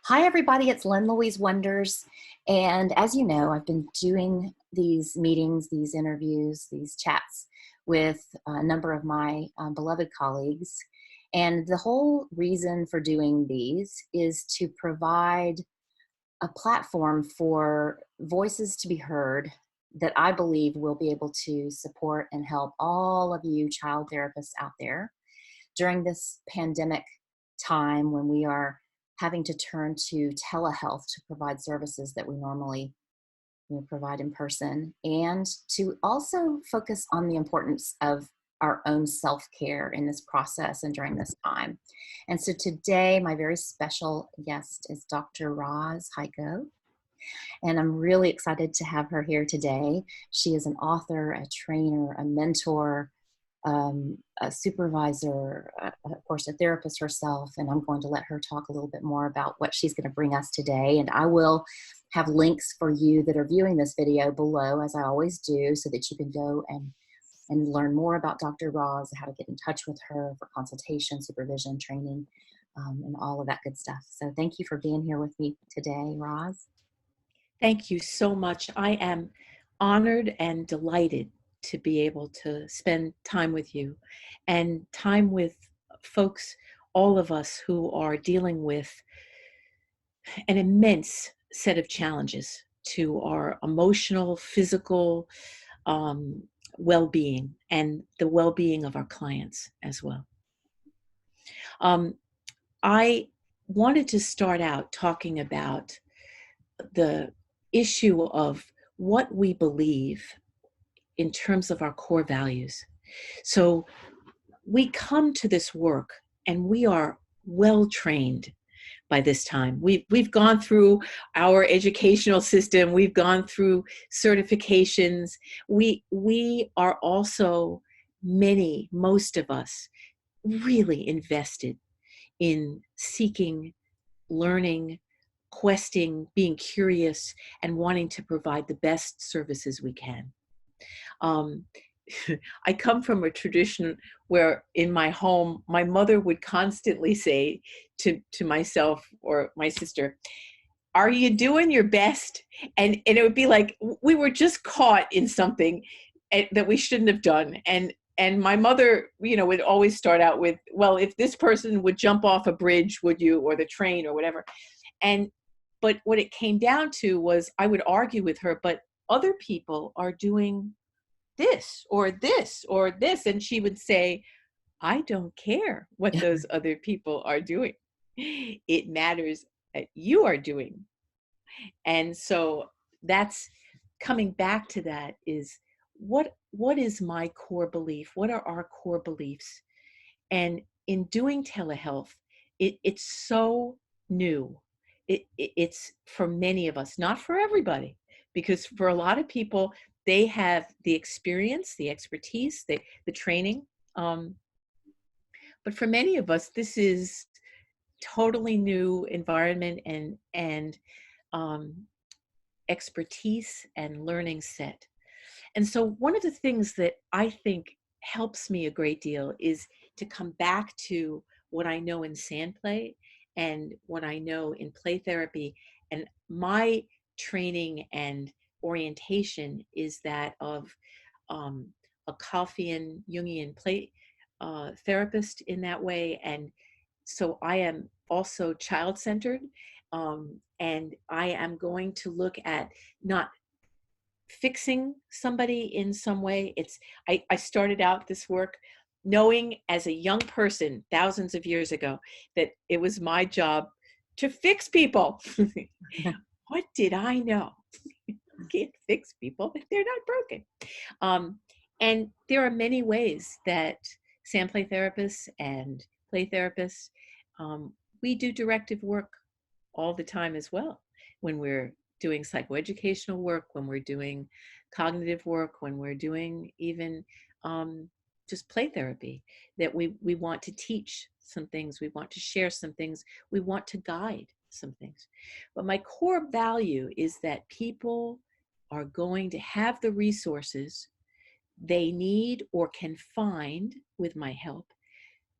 Hi, everybody. It's Lynn Louise Wonders. And as you know, I've been doing these meetings, these interviews, these chats with a number of my beloved colleagues. And the whole reason for doing these is to provide a platform for voices to be heard that I believe will be able to support and help all of you child therapists out there during this pandemic time when we are having to turn to telehealth to provide services that we normally provide in person, and to also focus on the importance of our own self-care in this process and during this time. And so today, my very special guest is Dr. Roz Heiko, and I'm really excited to have her here today. She is an author, a trainer, a mentor, a supervisor, of course, a therapist herself, and I'm going to let her talk a little bit more about what she's going to bring us today. And I will have links for you that are viewing this video below, as I always do, so that you can go and learn more about Dr. Roz, how to get in touch with her for consultation, supervision, training, and all of that good stuff. So thank you for being here with me today, Roz. Thank you so much. I am honored and delighted to be able to spend time with you and time with folks, all of us who are dealing with an immense set of challenges to our emotional, physical well-being and the well-being of our clients as well. I wanted to start out talking about the issue of what we believe in terms of our core values. So we come to this work and we are well trained by this time. We've gone through our educational system. We've gone through certifications. We are also, most of us, really invested in seeking, learning, questing, being curious, and wanting to provide the best services we can. I come from a tradition where in my home, my mother would constantly say to myself or my sister, "Are you doing your best?" And it would be like we were just caught in something that we shouldn't have done. And my mother, would always start out with, "Well, if this person would jump off a bridge, would you, or the train or whatever?" But what it came down to was I would argue with her, but other people are doing this or this or this. And she would say, "I don't care what those other people are doing. It matters that you are doing." And so that's coming back to that is what is my core belief? What are our core beliefs? And in doing telehealth, it's so new. It's for many of us, not for everybody, because for a lot of people, they have the experience, the expertise, the training. But for many of us, this is totally new environment and expertise and learning set. And so one of the things that I think helps me a great deal is to come back to what I know in sand play and what I know in play therapy. And my training and orientation is that of a Kalfian Jungian play therapist in that way. And so I am also child-centered, and I am going to look at not fixing somebody in some way. I started out this work knowing as a young person thousands of years ago that it was my job to fix people. What did I know? You can't fix people if they're not broken. And there are many ways that sand play therapists and play therapists, we do directive work all the time as well. When we're doing psychoeducational work, when we're doing cognitive work, when we're doing even just play therapy, that we want to teach some things, we want to share some things, we want to guide some things. But my core value is that people are going to have the resources they need or can find with my help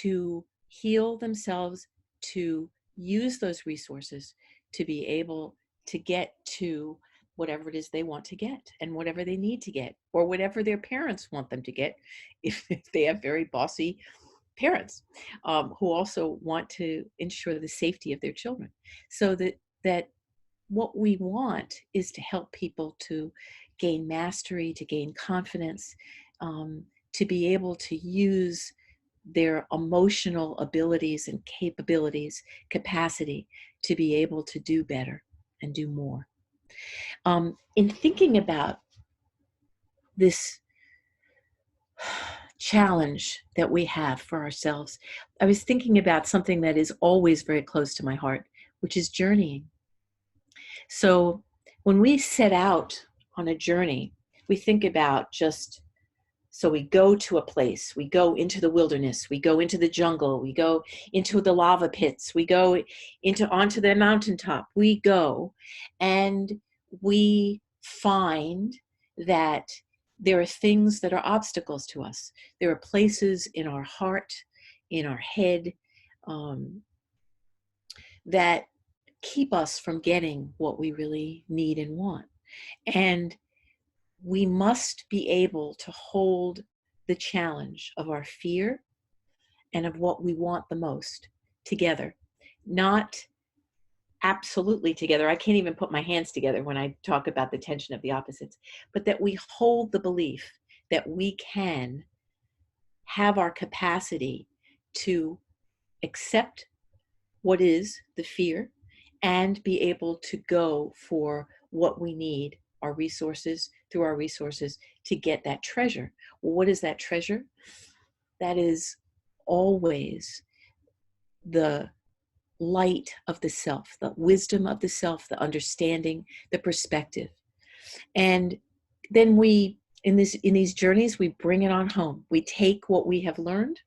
to heal themselves, to use those resources to be able to get to whatever it is they want to get and whatever they need to get, or whatever their parents want them to get, if they have very bossy parents, who also want to ensure the safety of their children. So that what we want is to help people to gain mastery, to gain confidence, to be able to use their emotional abilities and capabilities, capacity to be able to do better and do more. In thinking about this challenge that we have for ourselves, I was thinking about something that is always very close to my heart, which is journeying. So when we set out on a journey, we think about just, so we go to a place, we go into the wilderness, we go into the jungle, we go into the lava pits, we go onto the mountaintop, we go and we find that there are things that are obstacles to us. There are places in our heart, in our head, that keep us from getting what we really need and want. And we must be able to hold the challenge of our fear and of what we want the most together. Not absolutely together. I can't even put my hands together when I talk about the tension of the opposites, but that we hold the belief that we can have our capacity to accept what is the fear and be able to go for what we need, our resources, through our resources, to get that treasure. Well, what is that treasure? That is always the light of the self, the wisdom of the self, the understanding, the perspective. And then we, in these journeys, we bring it on home. We take what we have learned,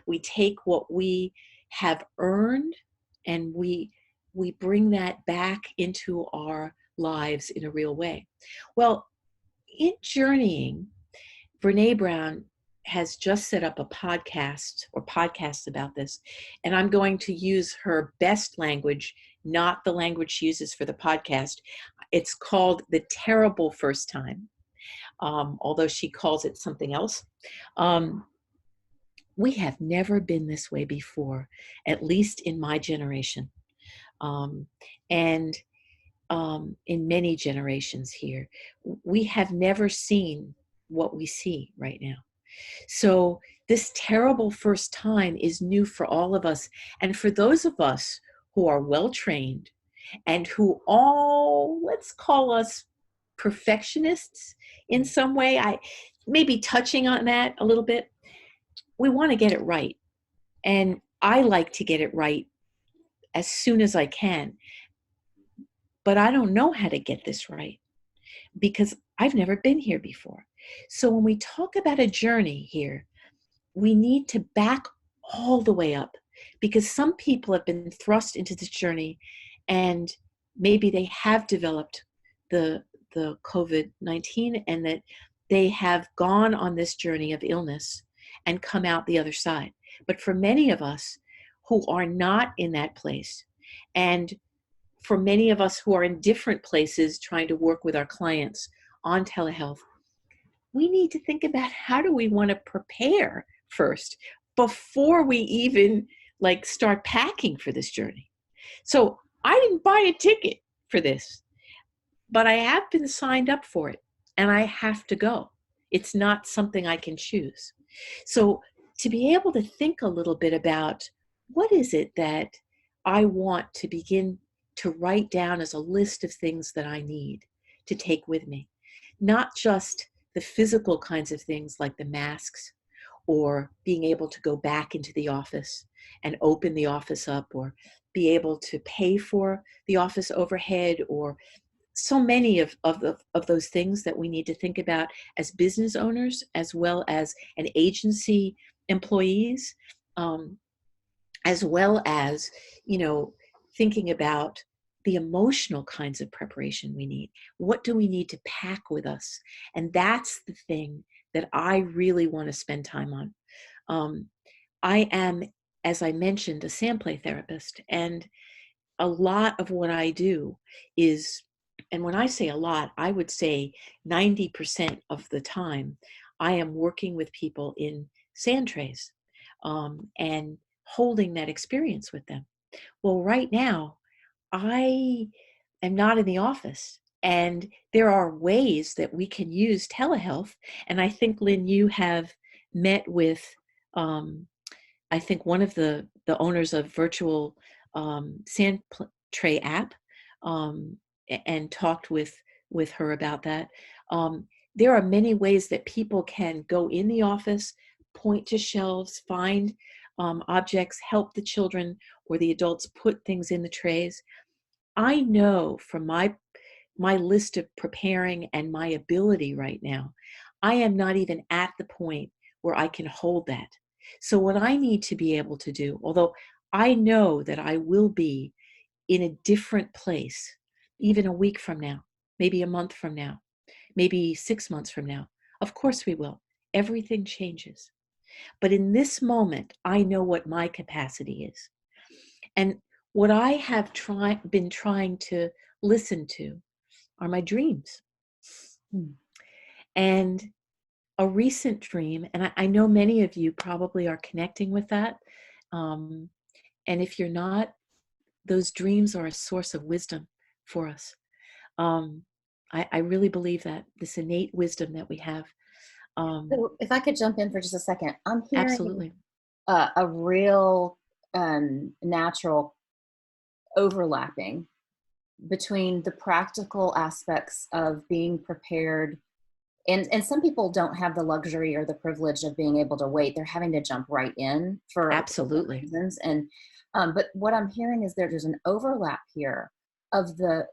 we take what we have earned, and we bring that back into our lives in a real way. Well, in journeying, Brene Brown has just set up a podcast or podcasts about this, and I'm going to use her best language, not the language she uses for the podcast. It's called The Terrible First Time, although she calls it something else. We have never been this way before, at least in my generation. And in many generations here, we have never seen what we see right now. So this terrible first time is new for all of us. And for those of us who are well trained and who all, let's call us perfectionists in some way, I maybe touching on that a little bit, we want to get it right. And I like to get it right as soon as I can. But I don't know how to get this right because I've never been here before. So when we talk about a journey here, we need to back all the way up, because some people have been thrust into this journey and maybe they have developed the COVID-19 and that they have gone on this journey of illness and come out the other side. But for many of us who are not in that place, and for many of us who are in different places trying to work with our clients on telehealth, we need to think about how do we want to prepare first before we even start packing for this journey. So I didn't buy a ticket for this, but I have been signed up for it and I have to go. It's not something I can choose. So to be able to think a little bit about what is it that I want to begin to write down as a list of things that I need to take with me, not just the physical kinds of things like the masks or being able to go back into the office and open the office up or be able to pay for the office overhead, or so many of those things that we need to think about as business owners as well as an agency employees, as well as, thinking about the emotional kinds of preparation we need. What do we need to pack with us? And that's the thing that I really want to spend time on. I am as I mentioned, a sand play therapist. And a lot of what I do is, and when I say a lot, I would say 90% of the time, I am working with people in sand trays, and holding that experience with them. Well, right now, I am not in the office. And there are ways that we can use telehealth. And I think, Lynn, you have met with, um, I think, one of the owners of virtual tray app, and talked with her about that. Um, there are many ways that people can go in the office, point to shelves, find objects, help the children or the adults put things in the trays. I know from my list of preparing and my ability right now, I am not even at the point where I can hold that. So what I need to be able to do, although I know that I will be in a different place, even a week from now, maybe a month from now, maybe 6 months from now, of course we will. Everything changes. But in this moment, I know what my capacity is. And what I have been trying to listen to are my dreams. Hmm. And a recent dream, and I know many of you probably are connecting with that. Um, and if you're not, those dreams are a source of wisdom for us. Um, I really believe that this innate wisdom that we have. So if I could jump in for just a second, I'm hearing Absolutely. a real natural overlapping between the practical aspects of being prepared. And some people don't have the luxury or the privilege of being able to wait. They're having to jump right in for different Absolutely. reasons. And but what I'm hearing is there's an overlap here of the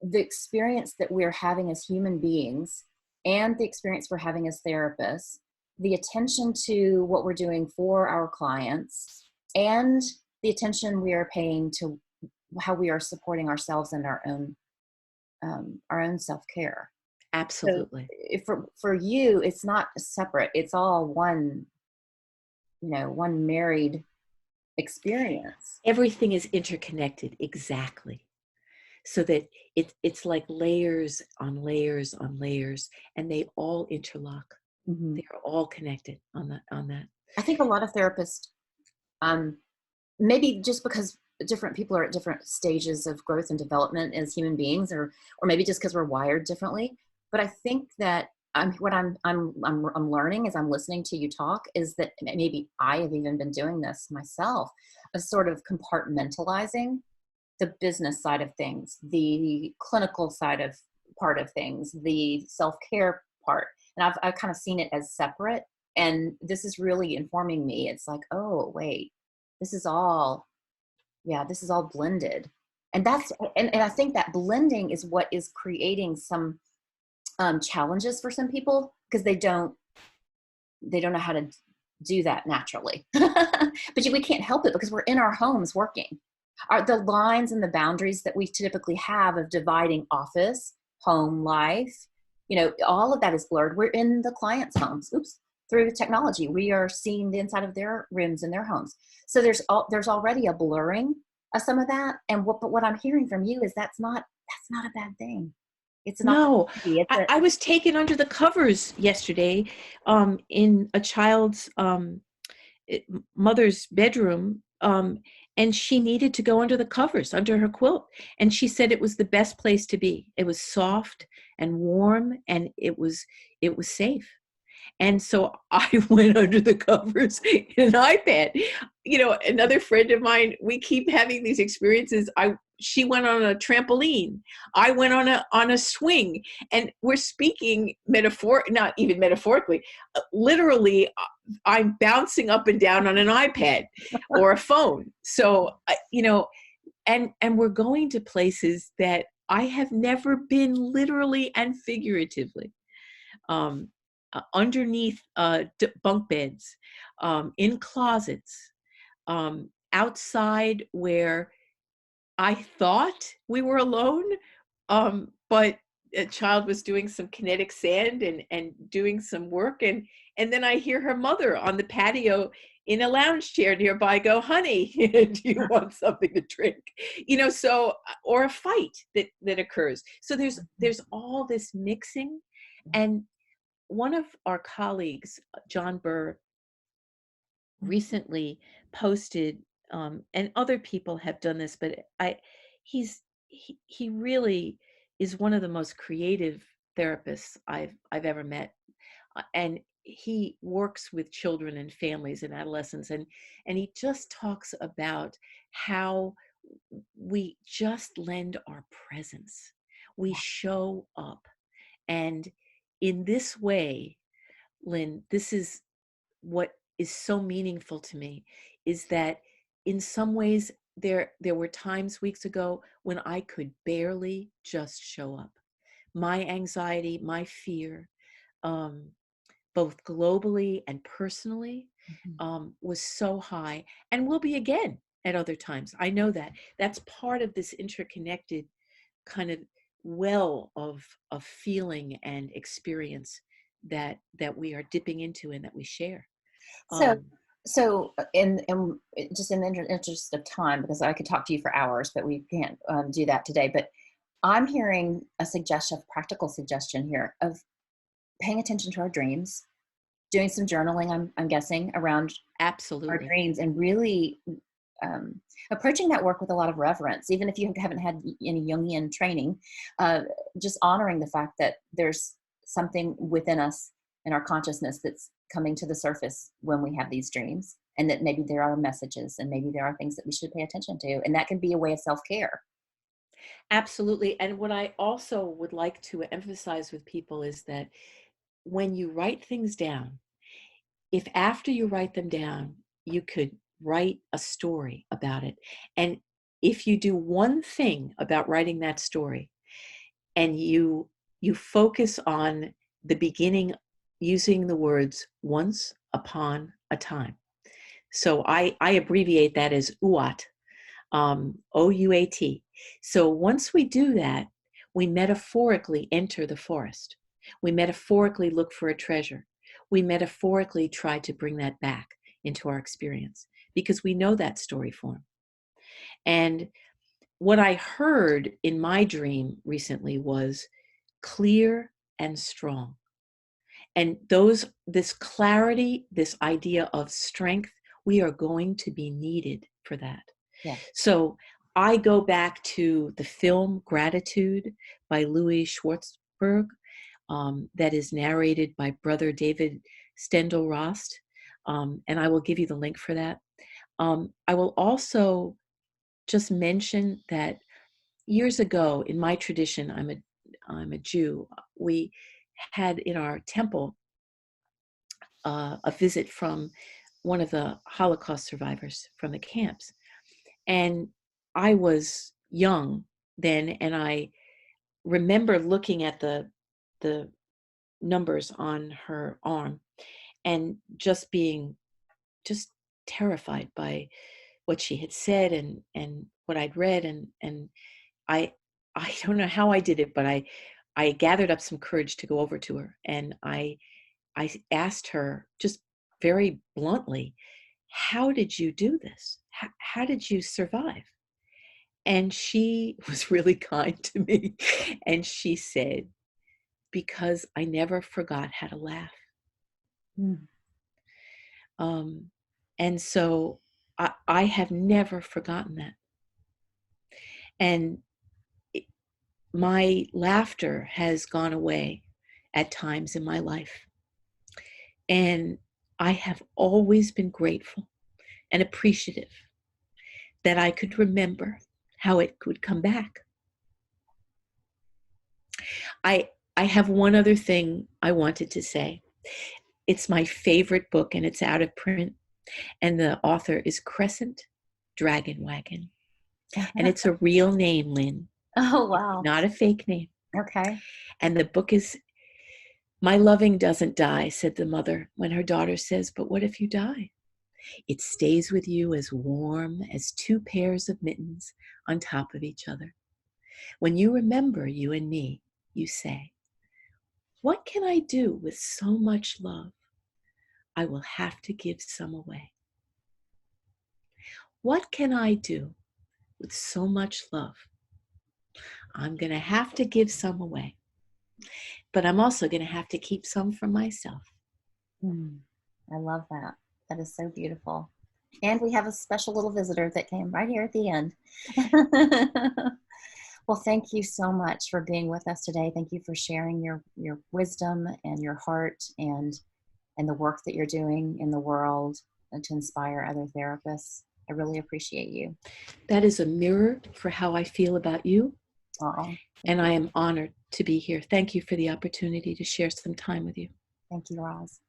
the experience that we're having as human beings and the experience we're having as therapists, the attention to what we're doing for our clients, and the attention we are paying to how we are supporting ourselves and our own self-care. So Absolutely. if for you, it's not separate. It's all one, one married experience. Everything is interconnected, exactly. So that it's like layers on layers on layers, and they all interlock. Mhm. They are all connected on that. I think a lot of therapists, um, maybe just because different people are at different stages of growth and development as human beings, or maybe just because we're wired differently. But I think that I'm learning as I'm listening to you talk is that maybe I have even been doing this myself, a sort of compartmentalizing the business side of things, the clinical side of part of things, the self-care part. And I've kind of seen it as separate. And this is really informing me. It's like, oh, wait, this is all, yeah, this is all blended. And and I think that blending is what is creating some challenges for some people because they don't know how to do that naturally. But we can't help it because we're in our homes working. The lines and the boundaries that we typically have of dividing office, home life, all of that is blurred. We're in the client's homes. Oops. Through technology, we are seeing the inside of their rooms and their homes. So there's already a blurring of some of that. And but what I'm hearing from you is that's not a bad thing. It's not No, it's I was taken under the covers yesterday, in a child's mother's bedroom, and she needed to go under the covers, under her quilt. And she said it was the best place to be. It was soft and warm, and it was safe. And so I went under the covers in an iPad. Another friend of mine, we keep having these experiences. She went on a trampoline. I went on a swing, and we're speaking not even metaphorically, literally. I'm bouncing up and down on an iPad or a phone. So, and we're going to places that I have never been, literally and figuratively. Um, Underneath bunk beds, in closets, outside where I thought we were alone, but a child was doing some kinetic sand and doing some work, and then I hear her mother on the patio in a lounge chair nearby go, honey, do you want something to drink? So, or a fight that occurs. So there's all this mixing. And one of our colleagues, John Burr, recently posted, and other people have done this, but he really is one of the most creative therapists I've ever met. And he works with children and families and adolescents, and he just talks about how we just lend our presence, we show up. And in this way, Lynn, this is what is so meaningful to me, is that in some ways there were times weeks ago when I could barely just show up. My anxiety, my fear, um, both globally and personally, was so high, and will be again at other times. I know that. That's part of this interconnected kind of well of feeling and experience that we are dipping into and that we share. So, Um, in just in the interest of time, because I could talk to you for hours, but we can't do that today. But I'm hearing a suggestion, a practical suggestion here of paying attention to our dreams, doing some journaling. I'm guessing around our Absolutely. dreams, and really approaching that work with a lot of reverence, even if you haven't had any Jungian training. Just honoring the fact that there's something within us in our consciousness that's coming to the surface when we have these dreams, and that maybe there are messages and maybe there are things that we should pay attention to, and that can be a way of self-care. Absolutely. And what I also would like to emphasize with people is that when you write things down, if after you write them down, you could write a story about it. And if you do one thing about writing that story, and you focus on the beginning using the words once upon a time. So I abbreviate that as UAT, OUAT. So once we do that, we metaphorically enter the forest. We metaphorically look for a treasure. We metaphorically try to bring that back into our experience because we know that story form. And what I heard in my dream recently was clear and strong. And this clarity, this idea of strength, we are going to be needed for that. Yeah. So I go back to the film Gratitude by Louis Schwartzberg, that is narrated by brother David Stendel-Rost. And I will give you the link for that. I will also just mention that years ago in my tradition, I'm a Jew, we had in our temple a visit from one of the Holocaust survivors from the camps. And I was young then, and I remember looking at the numbers on her arm and just being just terrified by what she had said and what I'd read. And I I don't know how I did it, but I gathered up some courage to go over to her, and I asked her just very bluntly, how did you do this? How did you survive? And she was really kind to me. And she said, because I never forgot how to laugh. Mm. Um, and so I have never forgotten that. And it, my laughter has gone away at times in my life. And I have always been grateful and appreciative that I could remember how it could come back. I I have one other thing I wanted to say. It's my favorite book and it's out of print. And the author is Crescent Dragon Wagon. And it's a real name, Lynn. Oh, It's wow. not a fake name. Okay. And the book is My Loving Doesn't Die, said the mother when her daughter says, but what if you die? It stays with you as warm as two pairs of mittens on top of each other. When you remember you and me, you say, what can I do with so much love? I will have to give some away. what can I do with so much love? I'm going to have to give some away, but I'm also going to have to keep some for myself. Mm, I love that. That is so beautiful. And we have a special little visitor that came right here at the end. Well, thank you so much for being with us today. Thank you for sharing your wisdom and your heart and the work that you're doing in the world and to inspire other therapists. I really appreciate you. That is a mirror for how I feel about you, Oh, and I am honored to be here. Thank you for the opportunity to share some time with you. thank you, Roz.